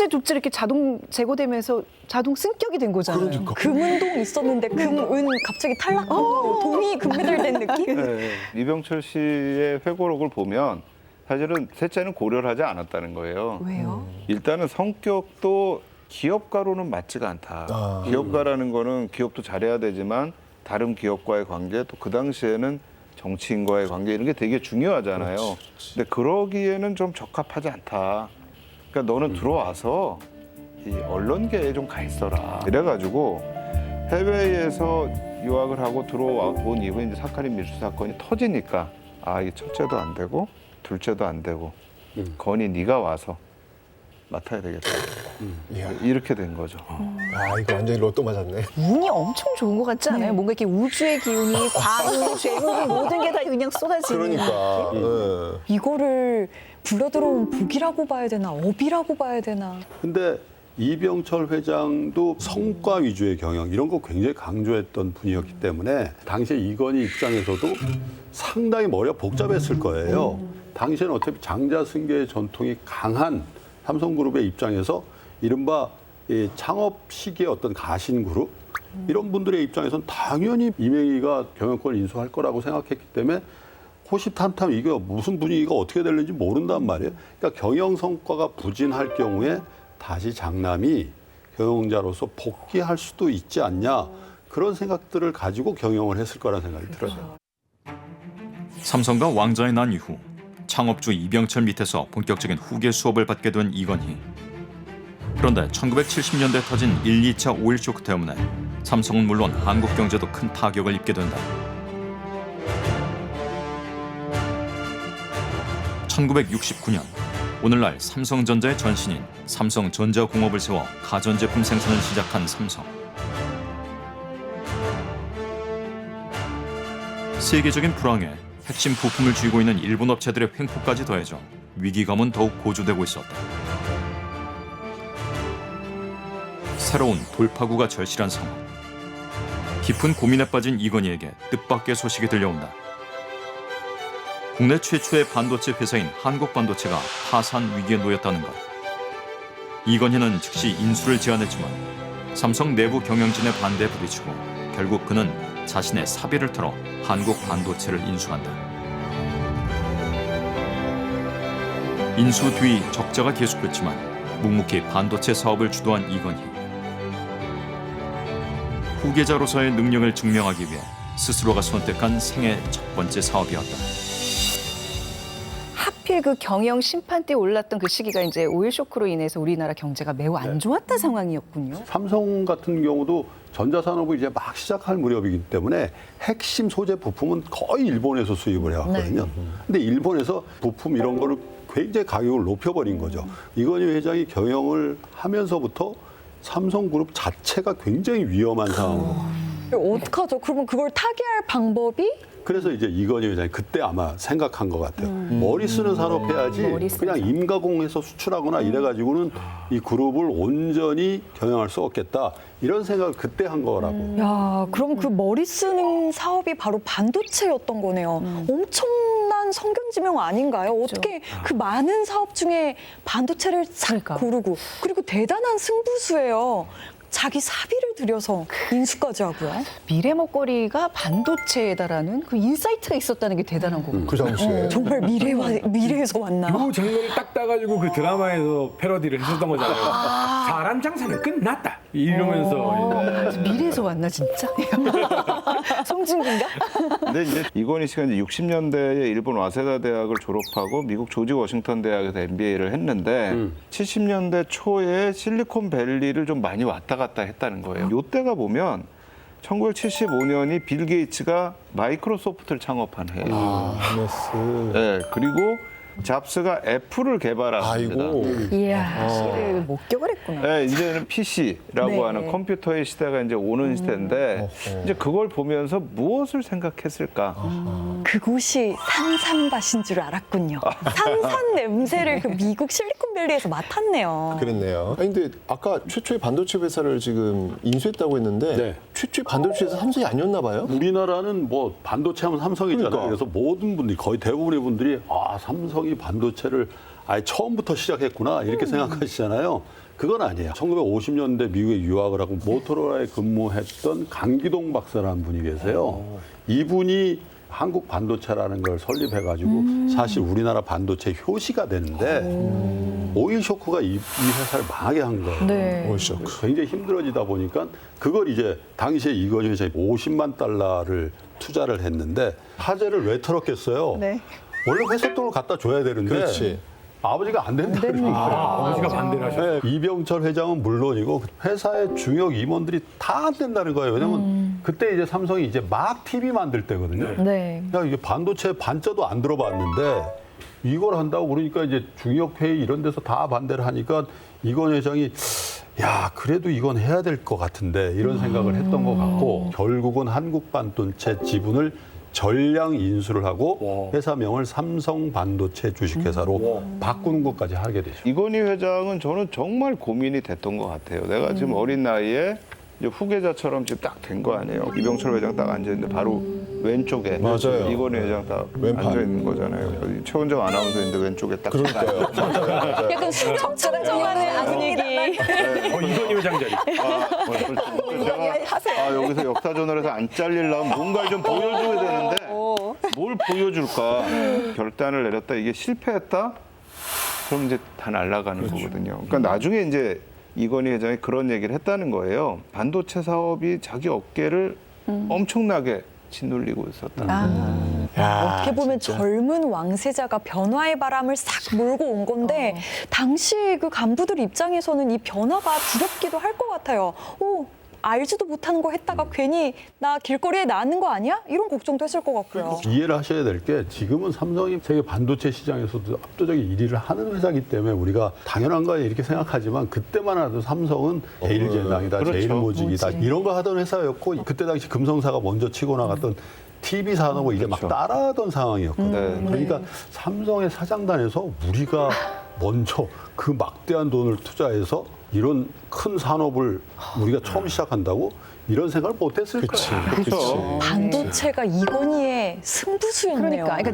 두째 이렇게 자동 제거되면서 자동 승격이 된 거잖아요. 그러니까. 금운동 있었는데 금은 갑자기 탈락하고 동이 금메달된 느낌? 네. 이병철 씨의 회고록을 보면 사실은 셋째는 고려를 하지 않았다는 거예요. 왜요? 일단은 성격도 기업가로는 맞지가 않다. 아. 기업가라는 거는 기업도 잘해야 되지만 다른 기업과의 관계 또 그 당시에는 정치인과의 관계 이런 게 되게 중요하잖아요. 근데 그러기에는 좀 적합하지 않다. 그러니까 너는 들어와서 이 언론계에 좀 가 있어라. 이래가지고 해외에서 유학을 하고 들어온 이후에 이제 사카린 밀수 사건이 터지니까 아 이게 첫째도 안 되고 둘째도 안 되고 건이 네가 와서 맡아야 되겠다. 이야. 이렇게 된 거죠. 아, 이거 완전히 로또 맞았네. 운이 엄청 좋은 것 같지 않아요? 뭔가 이렇게 우주의 기운이 광운, 재물 모든 게 다 그냥 쏟아지는. 그러니까. 예. 이거를 굴러들어온 복이라고 봐야 되나 업이라고 봐야 되나. 근데 이병철 회장도 성과 위주의 경영 이런 거 굉장히 강조했던 분이었기 때문에 당시에 이건희 입장에서도 상당히 머리가 복잡했을 거예요. 당시에는 어차피 장자승계의 전통이 강한 삼성그룹의 입장에서 이른바 이 창업 시기의 어떤 가신그룹 이런 분들의 입장에서는 당연히 이명희가 경영권을 인수할 거라고 생각했기 때문에 호시탐탐 이게 무슨 분위기가 어떻게 될는지 모른단 말이에요. 그러니까 경영 성과가 부진할 경우에 다시 장남이 경영자로서 복귀할 수도 있지 않냐 그런 생각들을 가지고 경영을 했을 거라는 생각이 들어요. 삼성과 왕좌에 난 이후 창업주 이병철 밑에서 본격적인 후계 수업을 받게 된 이건희. 그런데 1970년대 터진 1, 2차 오일 쇼크 때문에 삼성은 물론 한국 경제도 큰 타격을 입게 된다. 1969년 오늘날 삼성전자의 전신인 삼성전자공업을 세워 가전제품 생산을 시작한 삼성. 세계적인 불황에 핵심 부품을 쥐고 있는 일본 업체들의 횡포까지 더해져 위기감은 더욱 고조되고 있었다. 새로운 돌파구가 절실한 상황. 깊은 고민에 빠진 이건희에게 뜻밖의 소식이 들려온다. 국내 최초의 반도체 회사인 한국반도체가 파산 위기에 놓였다는 것. 이건희는 즉시 인수를 제안했지만 삼성 내부 경영진의 반대에 부딪히고 결국 그는 자신의 사비를 털어 한국반도체를 인수한다. 인수 뒤 적자가 계속됐지만 묵묵히 반도체 사업을 주도한 이건희. 후계자로서의 능력을 증명하기 위해 스스로가 선택한 생애 첫 번째 사업이었다. 하필 그 경영 심판대에 올랐던 그 시기가 이제 오일 쇼크로 인해서 우리나라 경제가 매우 안 좋았던 상황이었군요. 삼성 같은 경우도 전자산업을 이제 막 시작할 무렵이기 때문에 핵심 소재 부품은 거의 일본에서 수입을 해왔거든요. 근데 일본에서 부품 이런 거를 굉장히 가격을 높여버린 거죠. 이건희 회장이 경영을 하면서부터 삼성그룹 자체가 굉장히 위험한 상황으로. 어떡하죠? 그러면 그걸 타개할 방법이? 그래서 이제 이건희 회장이 그때 아마 생각한 것 같아요. 머리 쓰는 산업 해야지 머리 쓰는 그냥 임가공해서 수출하거나 이래가지고는 이 그룹을 온전히 경영할 수 없겠다. 이런 생각을 그때 한 거라고. 야, 그럼 그 머리 쓰는 사업이 바로 반도체였던 거네요. 엄청난 성견지명 아닌가요? 어떻게 그 많은 사업 중에 반도체를 싹 그러니까. 고르고 그리고 대단한 승부수예요. 자기 사비를 들여서 인수까지 하고요. 미래 먹거리가 반도체에다라는 그 인사이트가 있었다는 게 대단한 거고. 그 당시에. 정말 미래에서 왔나? 요 장면을 딱 따가지고 그 드라마에서 패러디를 했었던 거잖아요. 사람 장사는 끝났다 이러면서 미래에서 왔나 진짜? 송중기인가? 근데 이제 이건희 씨가 이제 60년대에 일본 와세다 대학을 졸업하고 미국 조지 워싱턴 대학에서 MBA를 했는데 70년대 초에 실리콘밸리를 좀 많이 왔다 갔다 했다는 거예요. 요때가 보면 1975년이 빌 게이츠가 마이크로소프트를 창업한 해예요. 아, MS. 네, 그리고 잡스가 애플을 개발합니다. 아이고. 이야, 시를 목격을 했구나. 네, 이제는 PC라고 네. 하는 컴퓨터의 시대가 이제 오는 시대인데 이제 그걸 보면서 무엇을 생각했을까? 그곳이 산산밭인 줄 알았군요. 산산 냄새를 그 미국 실리콘밸리에서 맡았네요. 그랬네요. 아니, 근데 아까 최초의 반도체 회사를 지금 인수했다고 했는데 네. 최초의 반도체 회사 삼성이 아니었나 봐요? 우리나라는 뭐 반도체 하면 삼성이잖아요. 그러니까. 그래서 모든 분들이 거의 대부분의 분들이 아 삼성이 반도체를 아예 처음부터 시작했구나 이렇게 생각하시잖아요. 그건 아니에요. 1950년대 미국에 유학을 하고 모토로라에 근무했던 강기동 박사라는 분이 계세요. 이분이 한국 반도체라는 걸 설립해가지고 사실 우리나라 반도체 효시가 됐는데 오일 쇼크가 이 회사를 망하게 한 거예요. 네. 오일 쇼크. 굉장히 힘들어지다 보니까 그걸 이제 당시에 이건희 회장이 $50만 투자를 했는데 화재를 왜 털었겠어요? 네. 원래 회사 돈을 갖다 줘야 되는데 그렇지. 아버지가 안 된다 그러니까. 아버지가 반대를 하셨어요. 네, 이병철 회장은 물론이고 회사의 중요 임원들이 다 안 된다는 거예요. 왜냐면 그때 이제 삼성이 이제 막 TV 만들 때거든요. 네. 야, 이게 반도체 반자도 안 들어봤는데 이걸 한다고 그러니까 이제 중역 회의 이런 데서 다 반대를 하니까 이건 회장이 야, 그래도 이건 해야 될 것 같은데 이런 생각을 했던 것 같고 결국은 한국 반도체 지분을 전량 인수를 하고 회사명을 삼성 반도체 주식회사로 바꾸는 것까지 하게 되죠. 이건희 회장은 저는 정말 고민이 됐던 것 같아요. 내가 지금 어린 나이에 이제 후계자처럼 지금 딱 된 거 아니에요. 이병철 회장 딱 앉아 있는데 바로 왼쪽에 맞아요. 이건희 회장 딱 왼팔. 앉아 있는 거잖아요. 최원정 아나운서인데 왼쪽에 딱. 그러니까요. 약간 수정정하는 분위기. 이건희 회장 자리. 제가 여기서 역사전을 해서 안 잘리려면 뭔가를 좀 보여줘야 되는데 뭘 보여줄까 결단을 내렸다. 이게 실패했다? 그럼 이제 다 날아가는 거거든요. 그러니까 나중에 이제 이건희 회장이 그런 얘기를 했다는 거예요. 반도체 사업이 자기 어깨를 엄청나게 짓눌리고 있었다. 어떻게 보면 젊은 왕세자가 변화의 바람을 싹 몰고 온 건데 당시 그 간부들 입장에서는 이 변화가 두렵기도 할 것 같아요. 오, 알지도 못하는 거 했다가 괜히 나 길거리에 나는 거 아니야? 이런 걱정도 했을 것 같고요. 이해를 하셔야 될 게 지금은 삼성이 세계 반도체 시장에서도 압도적인 1위를 하는 회사이기 때문에 우리가 당연한 거야 이렇게 생각하지만 그때만 해도 삼성은 제일제당이다, 그렇죠. 제일모직이다 이런 거 하던 회사였고 그때 당시 금성사가 먼저 치고 나갔던 TV 산업을 이제 막 그렇죠. 따라하던 상황이었거든요. 그러니까 삼성의 사장단에서 우리가 먼저 그 막대한 돈을 투자해서 이런 큰 산업을 우리가 처음 시작한다고 이런 생각을 못했을 거예요. 그렇죠. 반도체가 이건희의 승부수였네요. 그러니까